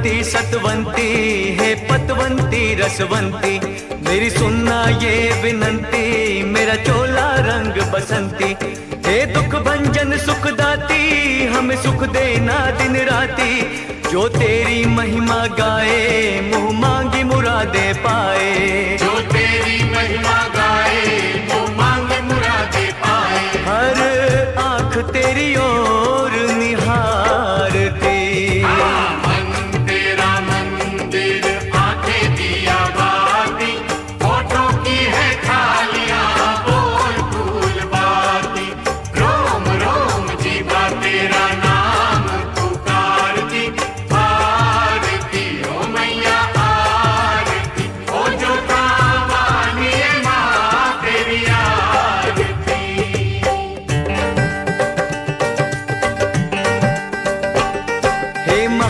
फलवंती सतवंती हे पतवंती रसवंती, मेरी सुनना ये विनंती, मेरा चोला रंग बसंती। हे दुख भंजन सुखदाती, हमें सुख देना दिन राती, जो तेरी महिमा गाए मुँह मांगी मुरादे पाए।